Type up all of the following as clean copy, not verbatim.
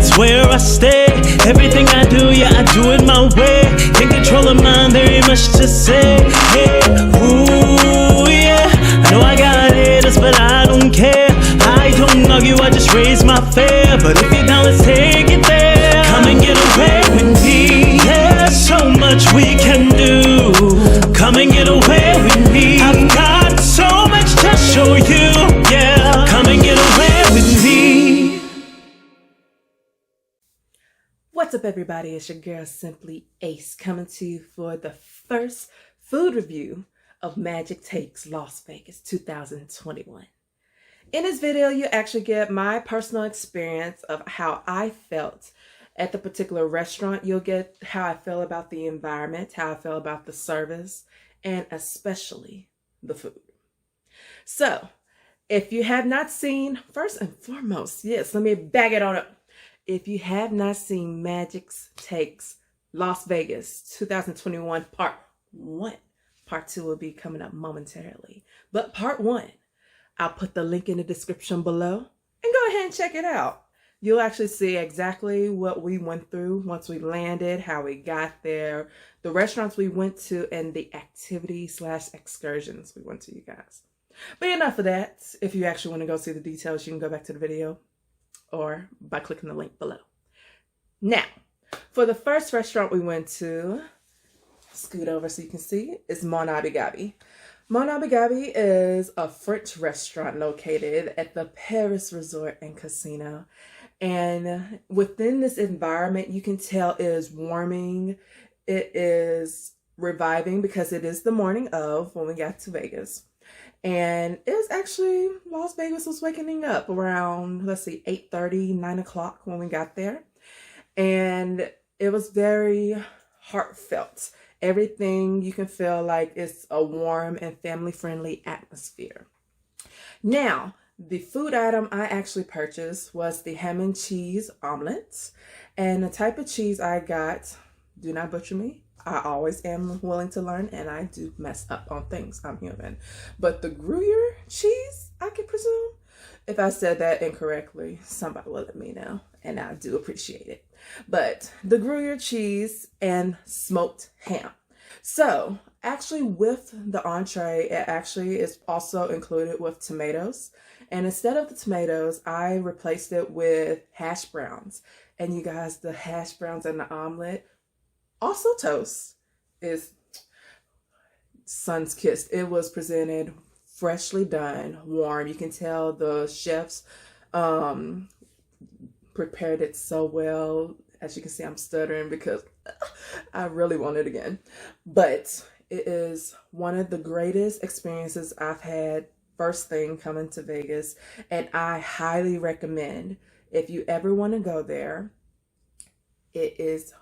that's where I stay. Everything I do, yeah, I do it my way. Can't control a mind, there ain't much to say. Hey, ooh, yeah, I know I got haters, but I don't care. I don't argue, I just raise my fare. But if you're down, let's take it there. Come and get away with me. There's so much we can do. Come and get away with me. I've got so much to show you. Yeah, come and get away with me. What's up, everybody? It's your girl Simply Ace coming to you for the first food review of MAJIC Takes Las Vegas 2021. In this video, you actually get my personal experience of how I felt at the particular restaurant. You'll get how I feel about the environment, how I feel about the service, and especially the food. So, if you have not seen, first and foremost, yes, let me back it on up. If you have not seen MAJIC Takes Las Vegas 2021 Part 1, Part 2 will be coming up momentarily. But Part 1, I'll put the link in the description below and go ahead and check it out. You'll actually see exactly what we went through once we landed, how we got there, the restaurants we went to, and the activity/excursions we went to, you guys. But enough of that. If you actually want to go see the details, you can go back to the video or by clicking the link below. Now, for the first restaurant we went to, scoot over so you can see it, is MAJIC. MAJIC is a French restaurant located at the Paris Resort and Casino. And within this environment, you can tell it is warming. It is reviving because it is the morning of when we got to Vegas. And it was actually, Las Vegas was waking up around, 8:30, 9 o'clock when we got there. And it was very heartfelt. Everything you can feel like it's a warm and family-friendly atmosphere. Now, the food item I actually purchased was the ham and cheese omelet. And the type of cheese I got, do not butcher me, I always am willing to learn, and I do mess up on things. I'm human. But the Gruyere cheese, I can presume. If I said that incorrectly, somebody will let me know, and I do appreciate it. But the Gruyere cheese and smoked ham. So, actually with the entree, it actually is also included with tomatoes. And instead of the tomatoes, I replaced it with hash browns. And you guys, the hash browns and the omelet, also toast, is sun's kissed. It was presented freshly done, warm. You can tell the chefs prepared it so well. As you can see, I'm stuttering because I really want it again. But it is one of the greatest experiences I've had first thing coming to Vegas. And I highly recommend, if you ever want to go there, it is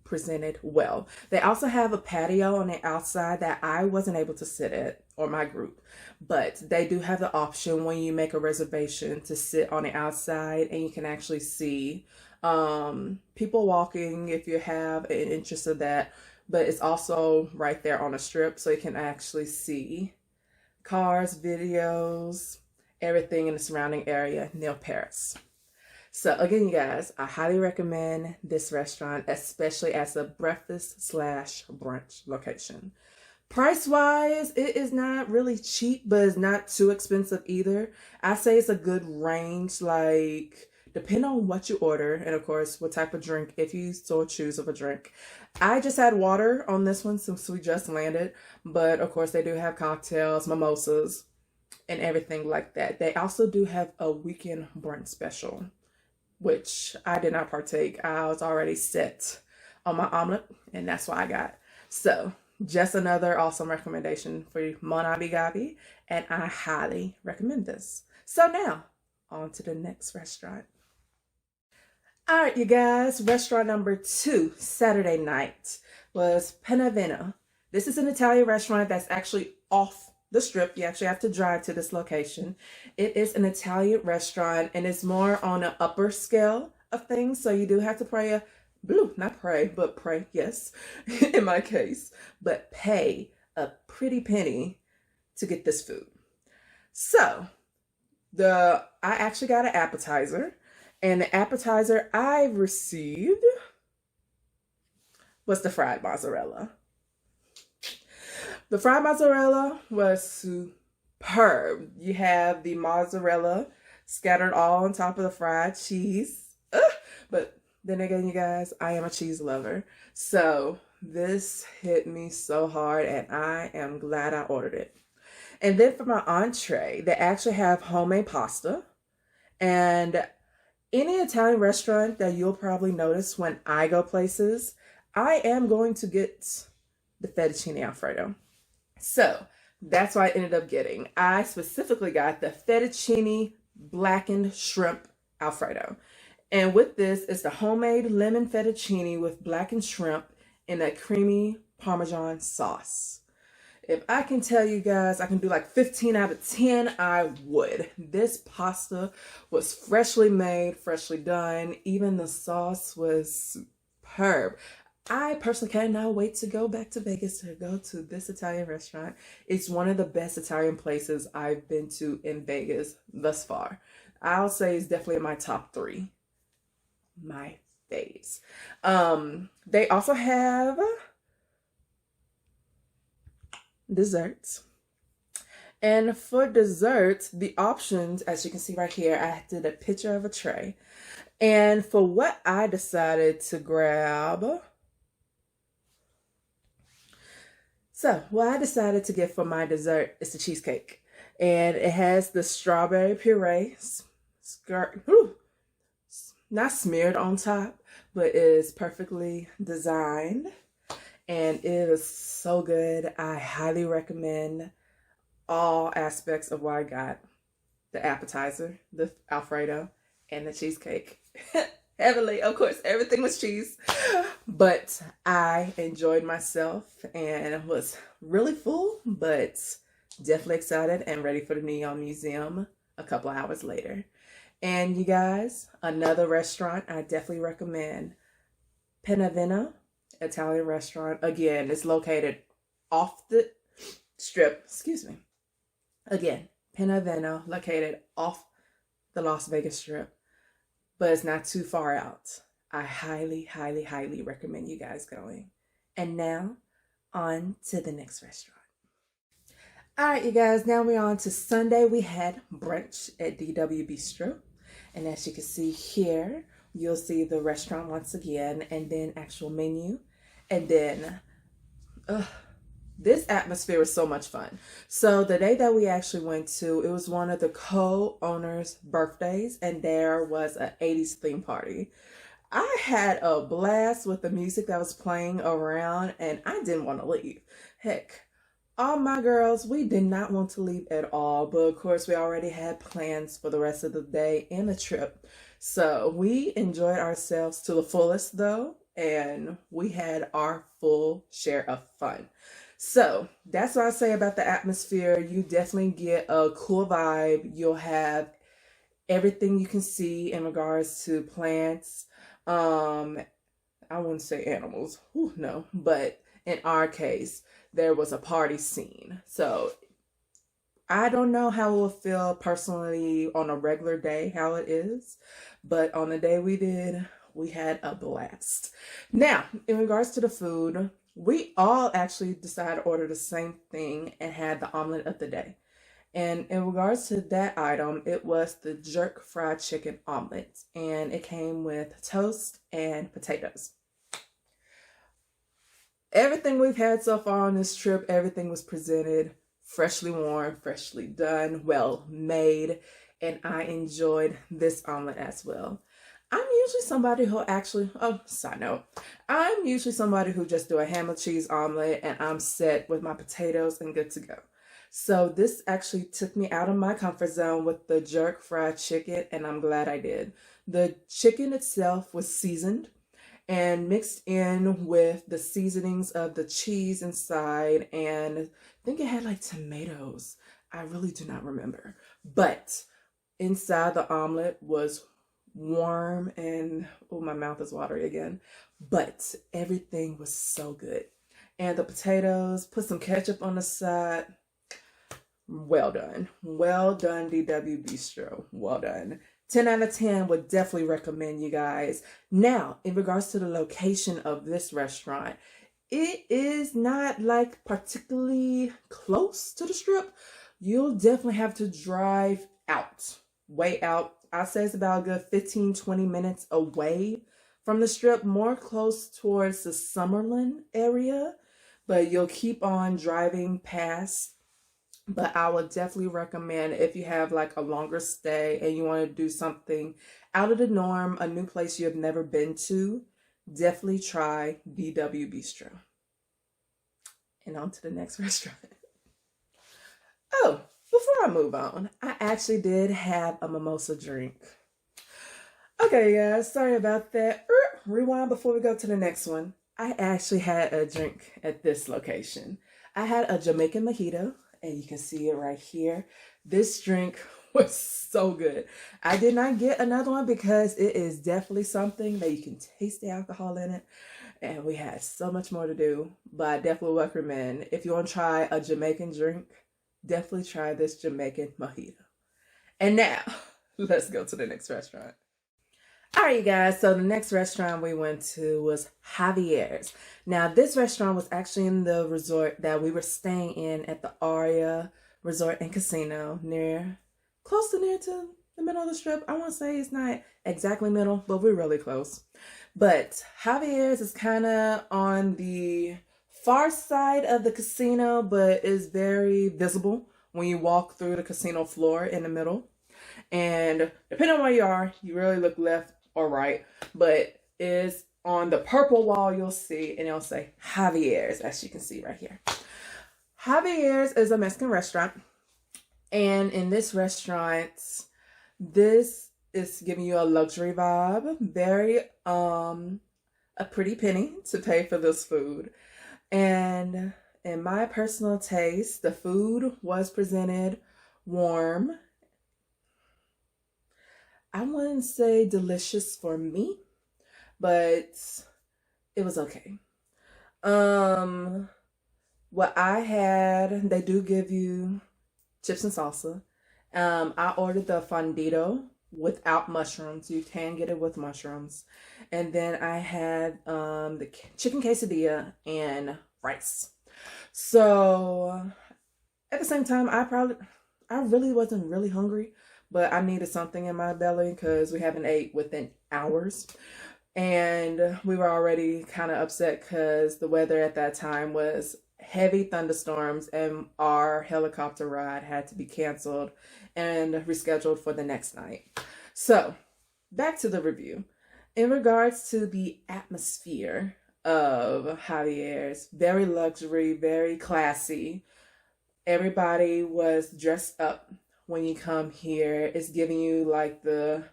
presented well. They also have a patio on the outside that I wasn't able to sit at, or my group, but they do have the option when you make a reservation to sit on the outside, and you can actually see people walking if you have an interest in that. But it's also right there on a strip, so you can actually see cars, videos, everything in the surrounding area near Paris. So again, you guys, I highly recommend this restaurant, especially as a breakfast/brunch location. Price-wise, it is not really cheap, but it's not too expensive either. I say it's a good range, like, depending on what you order, and of course, what type of drink, if you so choose of a drink. I just had water on this one since we just landed, but of course, they do have cocktails, mimosas, and everything like that. They also do have a weekend brunch special, which I did not partake. I was already set on my omelet, and that's what I got. So, just another awesome recommendation for you, MAJIC, and I highly recommend this. So now, on to the next restaurant. All right, you guys, restaurant number 2, Saturday night, was Panavena. This is an Italian restaurant that's actually off the strip. You actually have to drive to this location. It is an Italian restaurant, and it's more on an upper scale of things. So you do have to pray yes, in my case, but pay a pretty penny to get this food. So I actually got an appetizer, And the appetizer I received was the fried mozzarella. The fried mozzarella was superb. You have the mozzarella scattered all on top of the fried cheese. But then again, you guys, I am a cheese lover. So this hit me so hard, and I am glad I ordered it. And then for my entree, they actually have homemade pasta. And any Italian restaurant that you'll probably notice when I go places, I am going to get the fettuccine alfredo. So that's what I ended up getting. I specifically got the fettuccine blackened shrimp alfredo. And with this, it's the homemade lemon fettuccine with blackened shrimp and a creamy Parmesan sauce. If I can tell you guys, I can do like 15 out of 10, I would. This pasta was freshly made, freshly done. Even the sauce was superb. I personally cannot wait to go back to Vegas to go to this Italian restaurant. It's one of the best Italian places I've been to in Vegas thus far. I'll say it's definitely in my top 3. My faves. They also have desserts. And for desserts, the options, as you can see right here, I did a picture of a tray. And for what I decided to grab, what I decided to get for my dessert is the cheesecake. And it has the strawberry puree, not smeared on top, but it is perfectly designed. And it is so good. I highly recommend all aspects of what I got. The appetizer, the Alfredo, and the cheesecake. Heavenly, of course, everything was cheese. But I enjoyed myself and was really full, but definitely excited and ready for the Neon Museum a couple of hours later. And you guys, another restaurant I definitely recommend, Penavena Italian restaurant. Again, it's located off the strip. Excuse me. Again, Penavena, located off the Las Vegas Strip, but it's not too far out. I highly, highly, highly recommend you guys going. And now, on to the next restaurant. All right, you guys, now we're on to Sunday. We had brunch at DW Bistro. And as you can see here, you'll see the restaurant once again, and then actual menu. And then, this atmosphere was so much fun. So the day that we actually went to, it was one of the co-owners' birthdays, and there was an 80s theme party. I had a blast with the music that was playing around, and I didn't want to leave. Heck, all my girls, we did not want to leave at all, but of course we already had plans for the rest of the day and the trip. So we enjoyed ourselves to the fullest though, and we had our full share of fun. So that's what I say about the atmosphere. You definitely get a cool vibe. You'll have everything you can see in regards to plants. I wouldn't say animals. Whew, no, but in our case, there was a party scene. So I don't know how it will feel personally on a regular day, how it is, but on the day we did, we had a blast. Now, in regards to the food, we all actually decided to order the same thing and had the omelet of the day. And in regards to that item, it was the jerk fried chicken omelet, and it came with toast and potatoes. Everything we've had so far on this trip, everything was presented freshly warm, freshly done, well made, and I enjoyed this omelet as well. I'm usually somebody who side note, I'm usually somebody who just do a ham and cheese omelet and I'm set with my potatoes and good to go. So this actually took me out of my comfort zone with the jerk fried chicken, and I'm glad I did. The chicken itself was seasoned and mixed in with the seasonings of the cheese inside, and I think it had like tomatoes. I really do not remember. But inside the omelet was warm and, oh, my mouth is watery again. But everything was so good. And the potatoes, put some ketchup on the side. Well done. Well done, DW Bistro. Well done. 10 out of 10 would definitely recommend, you guys. Now, in regards to the location of this restaurant, it is not like particularly close to the strip. You'll definitely have to drive out, way out. I'd say it's about a good 15-20 minutes away from the strip, more close towards the Summerlin area, but you'll keep on driving past. But I would definitely recommend, if you have like a longer stay and you want to do something out of the norm, a new place you have never been to, definitely try BW Bistro. And on to the next restaurant. Oh, before I move on, I actually did have a mimosa drink. Okay, guys, sorry about that. Rewind before we go to the next one. I actually had a drink at this location. I had a Jamaican mojito, and you can see it right here. This drink was so good. I did not get another one because it is definitely something that you can taste the alcohol in it. And we had so much more to do, but I definitely recommend, if you want to try a Jamaican drink, definitely try this Jamaican mojito. And now, let's go to the next restaurant. All right, you guys, so the next restaurant we went to was Javier's. Now, this restaurant was actually in the resort that we were staying in at the Aria Resort and Casino, close to the middle of the strip. I want to say it's not exactly middle, but we're really close. But Javier's is kind of on the far side of the casino, but is very visible when you walk through the casino floor in the middle. And depending on where you are, you really look left or right, but is on the purple wall, you'll see, and it'll say Javier's, as you can see right here. Javier's is a Mexican restaurant, and in this restaurant, this is giving you a luxury vibe. Very a pretty penny to pay for this food. And in my personal taste, the food was presented warm. I wouldn't say delicious for me, but it was okay. What I had, they do give you chips and salsa. I ordered the fondito without mushrooms. You can get it with mushrooms. And then I had the chicken quesadilla and rice. So at the same time, I really wasn't really hungry, but I needed something in my belly because we haven't ate within hours. And we were already kind of upset because the weather at that time was heavy thunderstorms and our helicopter ride had to be canceled and rescheduled for the next night. So back to the review. In regards to the atmosphere of Javier's, very luxury, very classy. Everybody was dressed up when you come here. It's giving you like the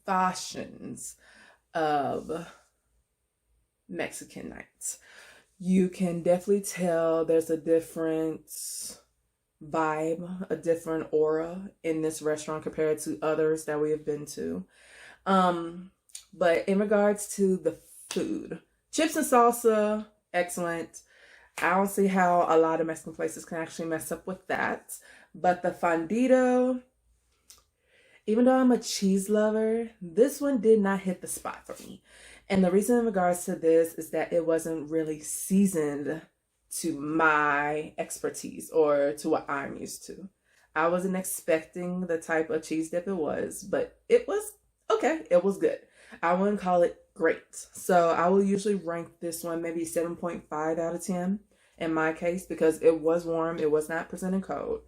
fashions of Mexican nights. You can definitely tell there's a different vibe, a different aura in this restaurant compared to others that we have been to. But in regards to the food, chips and salsa, excellent. I don't see how a lot of Mexican places can actually mess up with that. But the fondito, even though I'm a cheese lover, this one did not hit the spot for me. And the reason in regards to this is that it wasn't really seasoned to my expertise or to what I'm used to. I wasn't expecting the type of cheese dip it was, but it was okay. It was good. I wouldn't call it great. So I will usually rank this one maybe 7.5 out of 10 in my case, because it was warm. It was not presented cold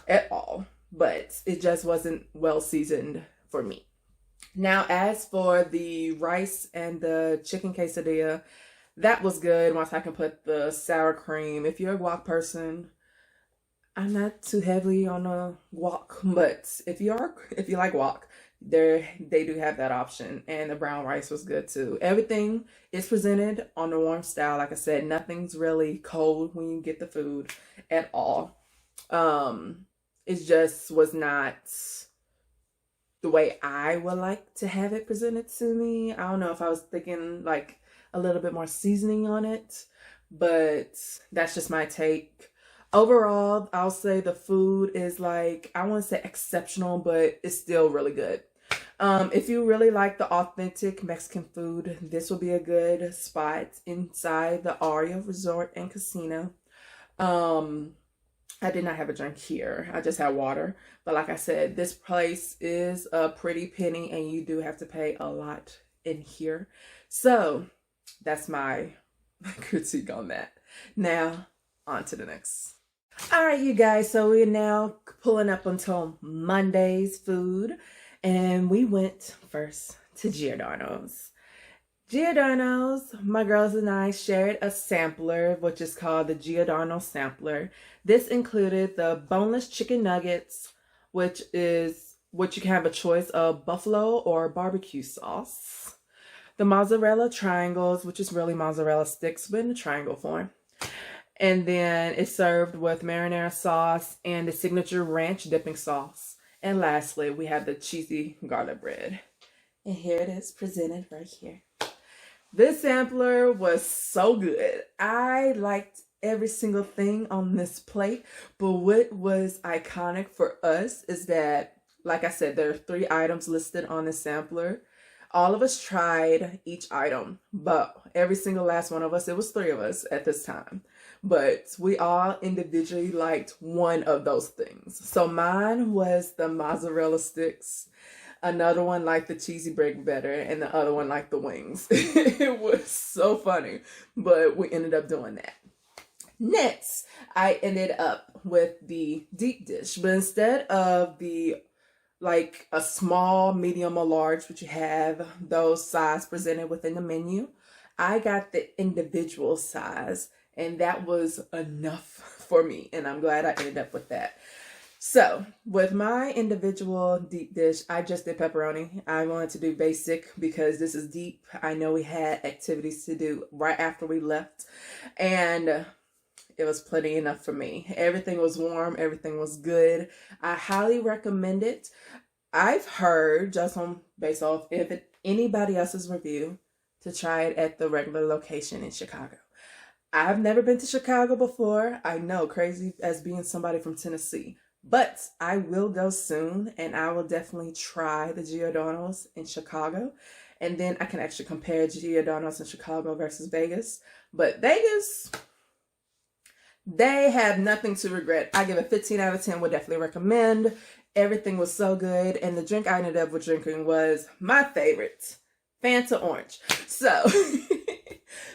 at all, but it just wasn't well seasoned for me. Now, as for the rice and the chicken quesadilla, that was good once I can put the sour cream. If you're a guac person, I'm not too heavily on a guac, but if you like guac, they do have that option. And the brown rice was good too. Everything is presented on the warm style. Like I said, nothing's really cold when you get the food at all. It just was not the way I would like to have it presented to me. I don't know if I was thinking like a little bit more seasoning on it, but that's just my take. Overall, I'll say the food is like, I want to say exceptional, but it's still really good. If you really like the authentic Mexican food, this will be a good spot inside the Aria Resort and Casino. Um, I did not have a drink here. I just had water. But like I said, this place is a pretty penny and you do have to pay a lot in here. So that's my critique on that. Now, on to the next. All right, you guys. So we're now pulling up until Monday's food. And we went first to Giordano's. Giordano's, my girls and I shared a sampler, which is called the Giordano Sampler. This included the boneless chicken nuggets, which you can have a choice of buffalo or barbecue sauce. The mozzarella triangles, which is really mozzarella sticks, but in a triangle form. And then it's served with marinara sauce and the signature ranch dipping sauce. And lastly, we have the cheesy garlic bread. And here it is presented right here. This sampler was so good. I liked every single thing on this plate. But what was iconic for us is that, like I said, there are 3 items listed on the sampler. All of us tried each item, but every single last one of us, it was 3 of us at this time. But we all individually liked one of those things. So mine was the mozzarella sticks. Another one liked the cheesy bread better, and the other one liked the wings. It was so funny, but we ended up doing that. Next, I ended up with the deep dish, but instead of the like a small, medium, or large, which you have those size presented within the menu, I got the individual size. And that was enough for me. And I'm glad I ended up with that. So with my individual deep dish, I just did pepperoni. I wanted to do basic because this is deep. I know we had activities to do right after we left. And it was plenty enough for me. Everything was warm. Everything was good. I highly recommend it. I've heard, just on based off anybody else's review, to try it at the regular location in Chicago. I've never been to Chicago before. I know, crazy as being somebody from Tennessee. But I will go soon, and I will definitely try the Giordano's in Chicago. And then I can actually compare Giordano's in Chicago versus Vegas. But Vegas, they have nothing to regret. I give a 15 out of 10, would definitely recommend. Everything was so good. And the drink I ended up with drinking was my favorite, Fanta Orange. So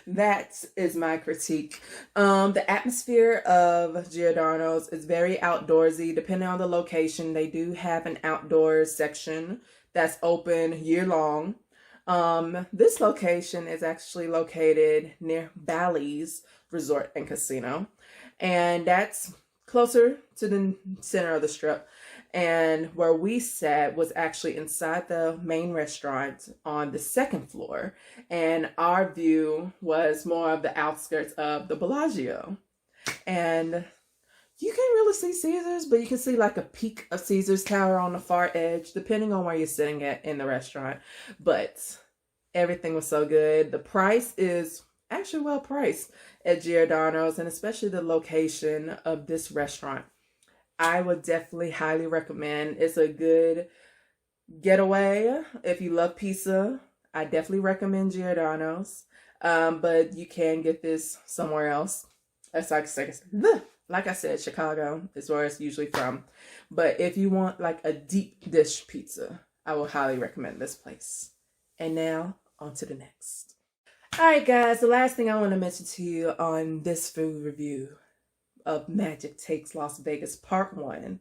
that is my critique. The atmosphere of Giordano's is very outdoorsy. Depending on the location, they do have an outdoors section that's open year long. This location is actually located near Bally's Resort and Casino, and that's closer to the center of the strip. And where we sat was actually inside the main restaurant on the 2nd floor. And our view was more of the outskirts of the Bellagio. And you can't really see Caesars, but you can see like a peak of Caesars Tower on the far edge, depending on where you're sitting at in the restaurant. But everything was so good. The price is actually well priced at Giordano's, and especially the location of this restaurant. I would definitely highly recommend. It's a good getaway. If you love pizza, I definitely recommend Giordano's. But you can get this somewhere else. That's like I said, Chicago is where it's usually from. But if you want like a deep dish pizza, I will highly recommend this place. And now, on to the next. All right, guys, the last thing I want to mention to you on this food review of MAJIC Takes Las Vegas Part 1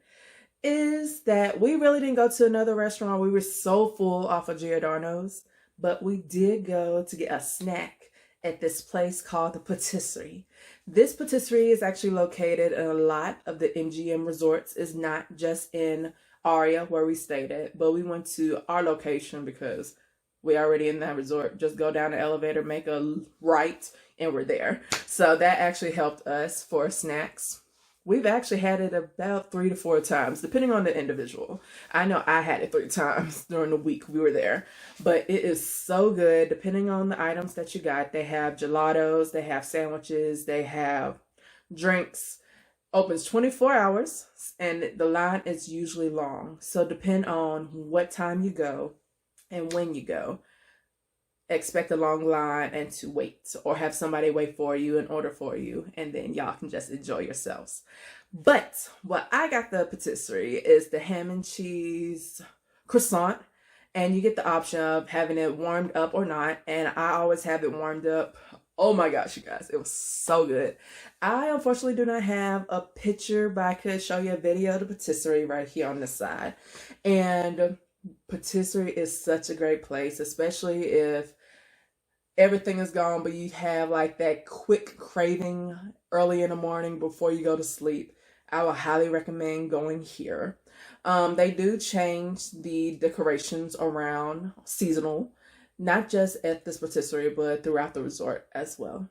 is that we really didn't go to another restaurant. We were so full off of Giordano's, but we did go to get a snack at this place called the Patisserie. This patisserie is actually located in a lot of the MGM resorts. It's not just in Aria where we stayed at, but we went to our location because we already in that resort. Just go down the elevator, make a right, and we're there. So that actually helped us for snacks. We've actually had it about 3 to 4 times, depending on the individual. I know I had it 3 times during the week we were there. But it is so good, depending on the items that you got. They have gelatos, they have sandwiches, they have drinks. Opens 24 hours, and the line is usually long. So depend on what time you go and when you go. Expect a long line and to wait, or have somebody wait for you and order for you, and then y'all can just enjoy yourselves. But what I got the patisserie is the ham and cheese croissant, and you get the option of having it warmed up or not, and I always have it warmed up. Oh my gosh, you guys, it was so good. I unfortunately do not have a picture, but I could show you a video of the patisserie right here on the side. And patisserie is such a great place, especially if everything is gone, but you have like that quick craving early in the morning before you go to sleep. I would highly recommend going here. They do change the decorations around seasonal, not just at this patisserie, but throughout the resort as well.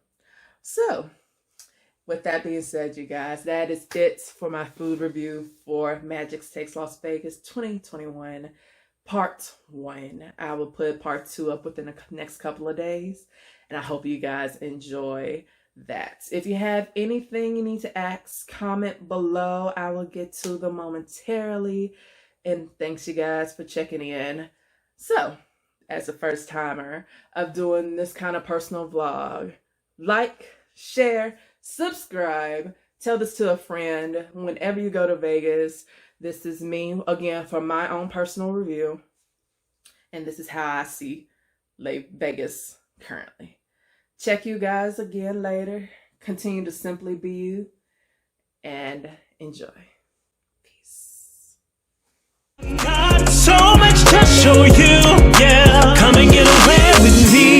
So, with that being said, you guys, that is it for my food review for MAJIC Takes Las Vegas 2021, part 1. I will put part 2 up within the next couple of days, and I hope you guys enjoy that. If you have anything you need to ask, comment below. I will get to them momentarily. And thanks you guys for checking in. So, as a first timer of doing this kind of personal vlog, like, share, subscribe, tell this to a friend. Whenever you go to Vegas, this is me again for my own personal review, and this is how I see Vegas currently. Check you guys again later. Continue to simply be you and enjoy. Peace. Got so much to show you, yeah. Come and get away with me.